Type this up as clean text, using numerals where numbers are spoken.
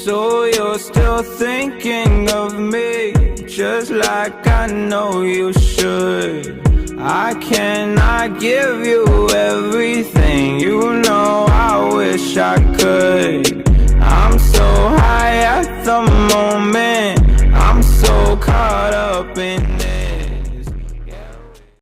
So you're still thinking of me, just like I know you should. I cannot give you everything, you know I wish I could.